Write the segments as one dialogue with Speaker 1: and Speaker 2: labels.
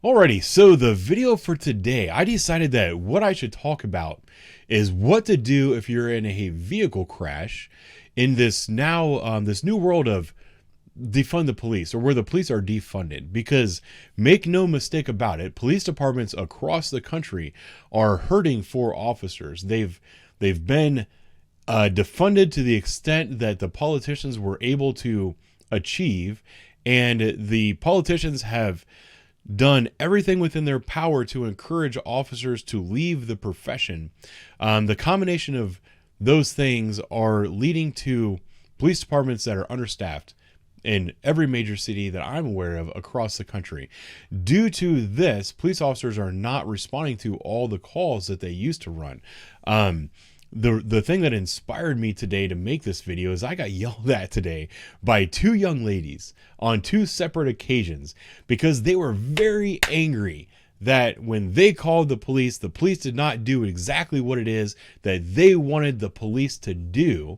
Speaker 1: Alrighty, so the video for today, I decided that what I should talk about is what to do if you're in a vehicle crash in this this new world of defund the police, or where the police are defunded. Because make no mistake about it, police departments across the country are hurting for officers. They've been defunded to the extent that the politicians were able to achieve, and the politicians have done everything within their power to encourage officers to leave the profession. The combination of those things are leading to police departments that are understaffed in every major city that I'm aware of across the country. Due to this, police officers are not responding to all the calls that they used to run. The thing that inspired me today to make this video is I got yelled at today by two young ladies on two separate occasions because they were very angry that when they called the police did not do exactly what it is that they wanted the police to do.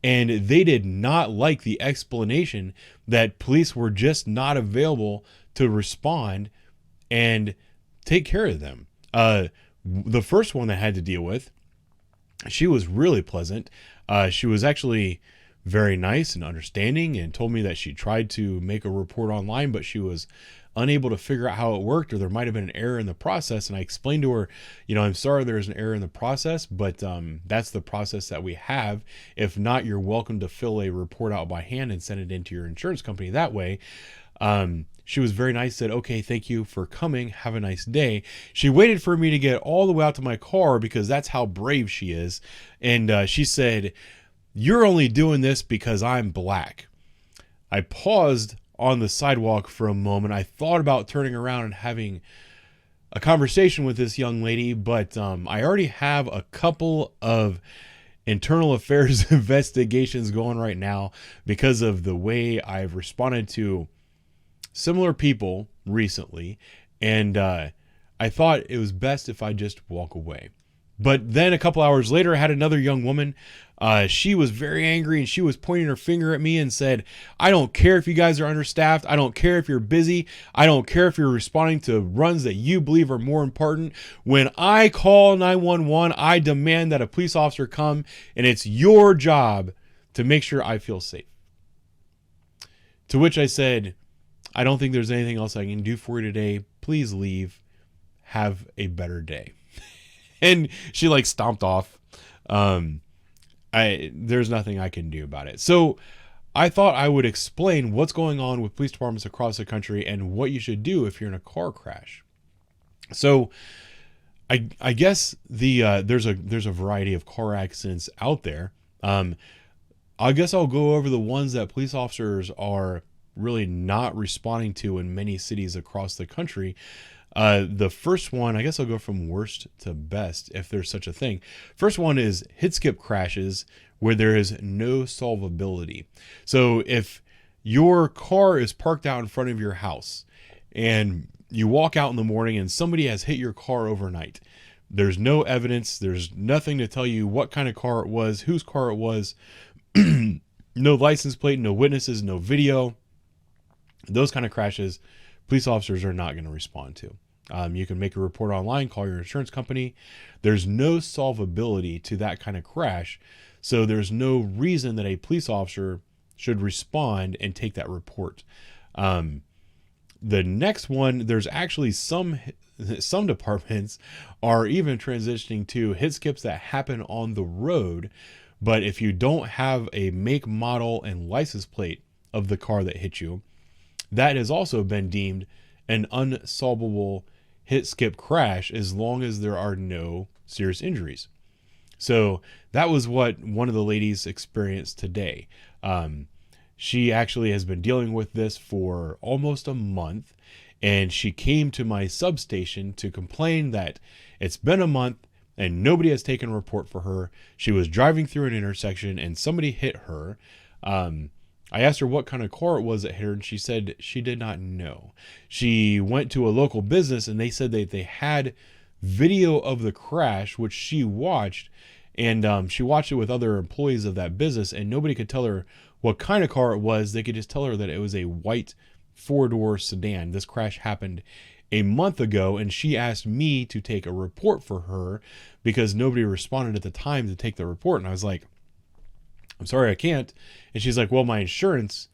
Speaker 1: And they did not like the explanation that police were just not available to respond and take care of them. The first one that I had to deal with, she was really pleasant. She was actually very nice and understanding and told me that she tried to make a report online, but she was unable to figure out how it worked, or there might have been an error in the process. And I explained to her, I'm sorry there's an error in the process, but that's the process that we have. If not, you're welcome to fill a report out by hand and send it into your insurance company that way. She was very nice, said, okay, thank you for coming. Have a nice day. She waited for me to get all the way out to my car because that's how brave she is. And she said, you're only doing this because I'm black. I paused on the sidewalk for a moment. I thought about turning around and having a conversation with this young lady, but I already have a couple of internal affairs investigations going right now because of the way I've responded to similar people recently, and I thought it was best if I just walk away. But then a couple hours later, I had another young woman. She was very angry, and she was pointing her finger at me and said, I don't care if you guys are understaffed. I don't care if you're busy. I don't care if you're responding to runs that you believe are more important. When I call 911, I demand that a police officer come, and it's your job to make sure I feel safe. To which I said, I don't think there's anything else I can do for you today. Please leave. Have a better day. And she stomped off. There's nothing I can do about it. So I thought I would explain what's going on with police departments across the country and what you should do if you're in a car crash. So I guess there's a variety of car accidents out there. I guess I'll go over the ones that police officers are really not responding to in many cities across the country. The first one, I guess I'll go from worst to best, if there's such a thing. First one is hit skip crashes where there is no solvability. So if your car is parked out in front of your house and you walk out in the morning and somebody has hit your car overnight, there's no evidence, there's nothing to tell you what kind of car it was, whose car it was, no license plate, no witnesses, no video. Those kind of crashes, police officers are not going to respond to. You can make a report online, call your insurance company. There's no solvability to that kind of crash, so there's no reason that a police officer should respond and take that report. The next one, there's actually some departments are even transitioning to hit skips that happen on the road, but if you don't have a make, model, and license plate of the car that hit you, that has also been deemed an unsolvable hit skip crash as long as there are no serious injuries. So that was what one of the ladies experienced today. She actually has been dealing with this for almost a month, and she came to my substation to complain that it's been a month and nobody has taken a report for her. She was driving through an intersection and somebody hit her. I asked her what kind of car it was that hit her, and she said she did not know. She went to a local business, and they said that they had video of the crash, which she watched, and she watched it with other employees of that business, and nobody could tell her what kind of car it was. They could just tell her that it was a white four-door sedan. This crash happened a month ago, and she asked me to take a report for her because nobody responded at the time to take the report. And I was like, I'm sorry, I can't. And she's like, well, my insurance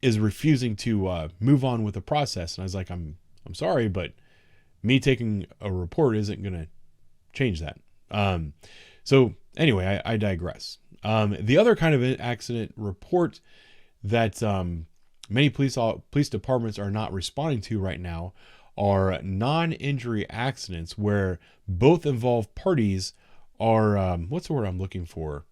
Speaker 1: is refusing to move on with the process. And I was like, I'm sorry, but me taking a report isn't going to change that. So anyway, I digress. The other kind of accident report that many police departments are not responding to right now are non-injury accidents where both involved parties are, what's the word I'm looking for?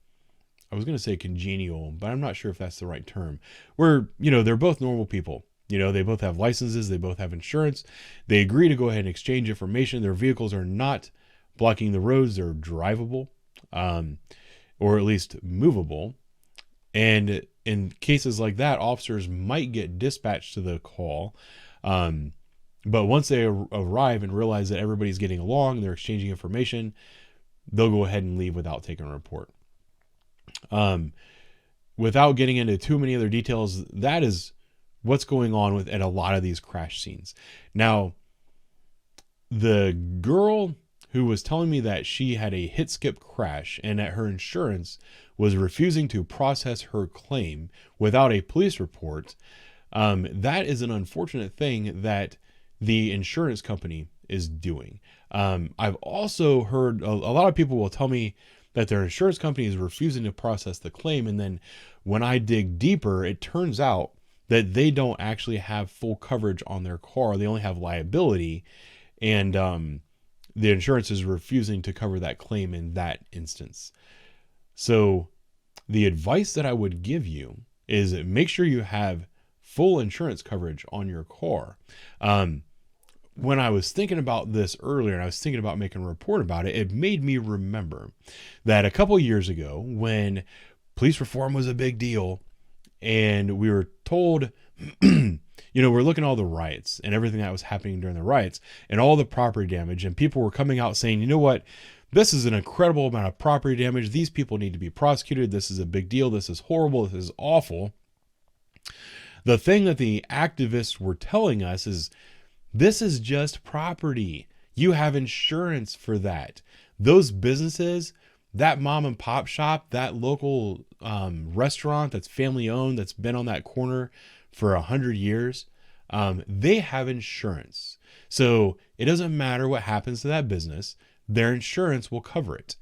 Speaker 1: I was going to say congenial, but I'm not sure if that's the right term. Where, they're both normal people. They both have licenses. They both have insurance. They agree to go ahead and exchange information. Their vehicles are not blocking the roads. They're drivable, or at least movable. And in cases like that, officers might get dispatched to the call. But once they arrive and realize that everybody's getting along, they're exchanging information, they'll go ahead and leave without taking a report. Without getting into too many other details, that is what's going on at a lot of these crash scenes. Now, the girl who was telling me that she had a hit skip crash and that her insurance was refusing to process her claim without a police report, that is an unfortunate thing that the insurance company is doing. I've also heard a lot of people will tell me that their insurance company is refusing to process the claim. And then when I dig deeper, it turns out that they don't actually have full coverage on their car. They only have liability. And the insurance is refusing to cover that claim in that instance. So the advice that I would give you is make sure you have full insurance coverage on your car. When I was thinking about this earlier and I was thinking about making a report about it, it made me remember that a couple years ago when police reform was a big deal and we were told, we're looking at all the riots and everything that was happening during the riots and all the property damage, and people were coming out saying, you know what, this is an incredible amount of property damage. These people need to be prosecuted. This is a big deal. This is horrible. This is awful. The thing that the activists were telling us is, this is just property. You have insurance for that. Those businesses, that mom and pop shop, that local restaurant that's family owned, that's been on that corner for 100 years, they have insurance. So it doesn't matter what happens to that business, their insurance will cover it.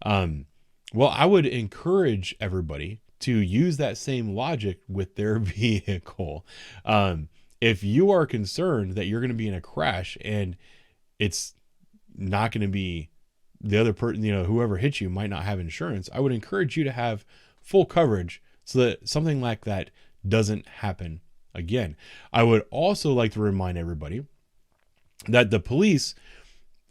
Speaker 1: Well, I would encourage everybody to use that same logic with their vehicle. If you are concerned that you're going to be in a crash and it's not going to be the other person, whoever hits you might not have insurance, I would encourage you to have full coverage so that something like that doesn't happen again. I would also like to remind everybody that the police,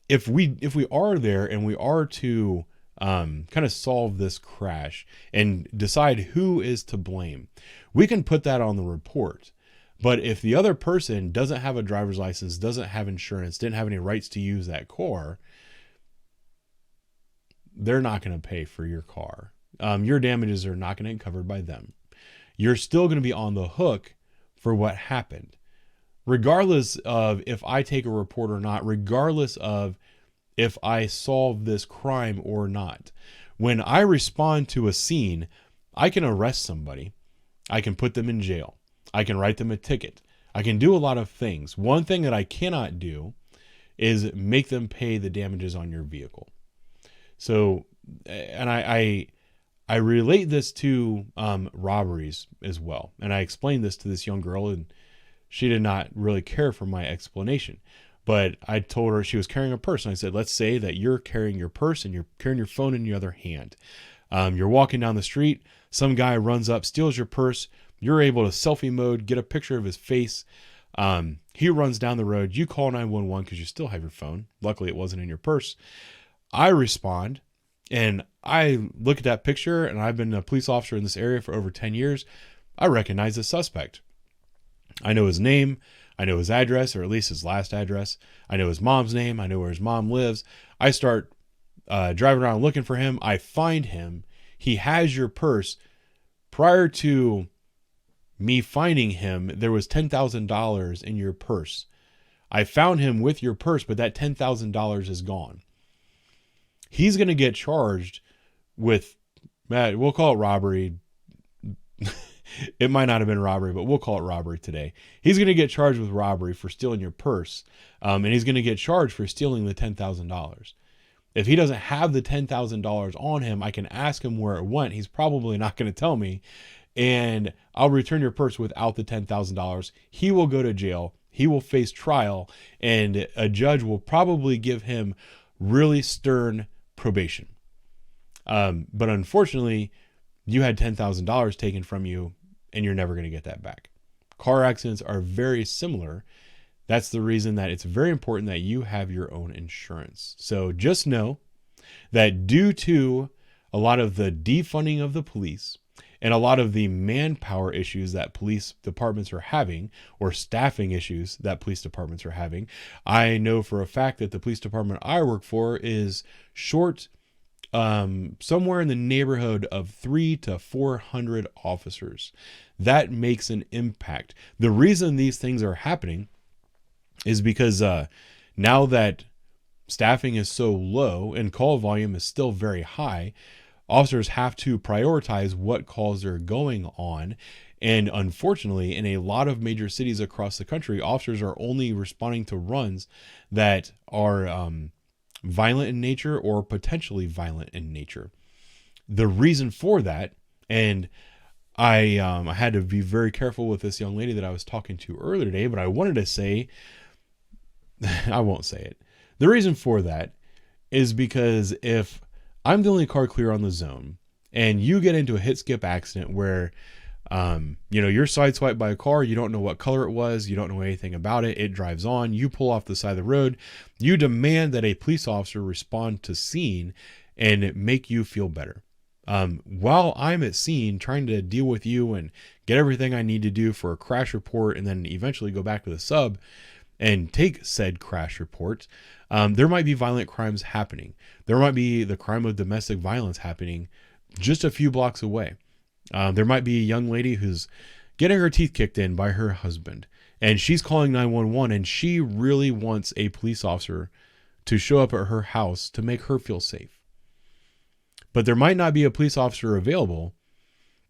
Speaker 1: if we are there and we are to kind of solve this crash and decide who is to blame, we can put that on the report. But if the other person doesn't have a driver's license, doesn't have insurance, didn't have any rights to use that car, they're not going to pay for your car. Your damages are not going to get covered by them. You're still going to be on the hook for what happened, regardless of if I take a report or not, regardless of if I solve this crime or not. When I respond to a scene, I can arrest somebody. I can put them in jail. I can write them a ticket. I can do a lot of things. One thing that I cannot do is make them pay the damages on your vehicle. So, and I relate this to robberies as well. And I explained this to this young girl, and she did not really care for my explanation. But I told her she was carrying a purse. And I said, let's say that you're carrying your purse and you're carrying your phone in your other hand. You're walking down the street. Some guy runs up, steals your purse. You're able to selfie mode, get a picture of his face. He runs down the road. You call 911 because you still have your phone. Luckily, it wasn't in your purse. I respond and I look at that picture, and I've been a police officer in this area for over 10 years. I recognize the suspect. I know his name. I know his address, or at least his last address. I know his mom's name. I know where his mom lives. I start driving around looking for him. I find him. He has your purse. Prior to me finding him, there was $10,000 in your purse. I found him with your purse, but that $10,000 is gone. He's going to get charged with, we'll call it robbery. It might not have been robbery, but we'll call it robbery today. He's going to get charged with robbery for stealing your purse. And he's going to get charged for stealing the $10,000. If he doesn't have the $10,000 on him, I can ask him where it went. He's probably not going to tell me. And I'll return your purse without the $10,000. He will go to jail. He will face trial. And a judge will probably give him really stern probation. But unfortunately, you had $10,000 taken from you and you're never going to get that back. Car accidents are very similar. That's the reason that it's very important that you have your own insurance. So just know that due to a lot of the defunding of the police and a lot of the manpower issues that police departments are having, or staffing issues that police departments are having, I know for a fact that the police department I work for is short somewhere in the neighborhood of 300 to 400 officers. That makes an impact. The reason these things are happening is because now that staffing is so low and call volume is still very high, officers have to prioritize what calls are going on. And unfortunately, in a lot of major cities across the country, officers are only responding to runs that are violent in nature or potentially violent in nature. The reason for that, and I had to be very careful with this young lady that I was talking to earlier today, but I wanted to say, I won't say it. The reason for that is because if I'm the only car clear on the zone and you get into a hit skip accident where you're sideswiped by a car, you don't know what color it was, you don't know anything about it, it drives on, you pull off the side of the road, you demand that a police officer respond to scene and make you feel better. While I'm at scene trying to deal with you and get everything I need to do for a crash report and then eventually go back to the sub and take said crash report, there might be violent crimes happening. There might be the crime of domestic violence happening just a few blocks away. There might be a young lady who's getting her teeth kicked in by her husband, and she's calling 911, and she really wants a police officer to show up at her house to make her feel safe. But there might not be a police officer available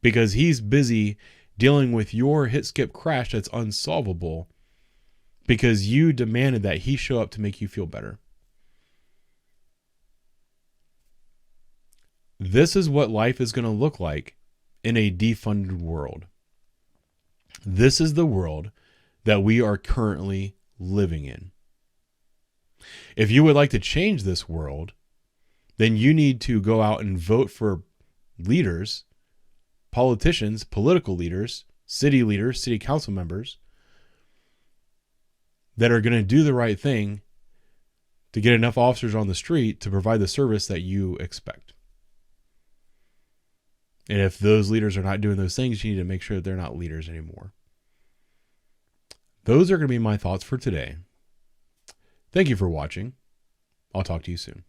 Speaker 1: because he's busy dealing with your hit skip crash that's unsolvable because you demanded that he show up to make you feel better. This is what life is going to look like in a defunded world. This is the world that we are currently living in. If you would like to change this world, then you need to go out and vote for leaders, politicians, political leaders, city council members that are going to do the right thing to get enough officers on the street to provide the service that you expect. And if those leaders are not doing those things, you need to make sure that they're not leaders anymore. Those are going to be my thoughts for today. Thank you for watching. I'll talk to you soon.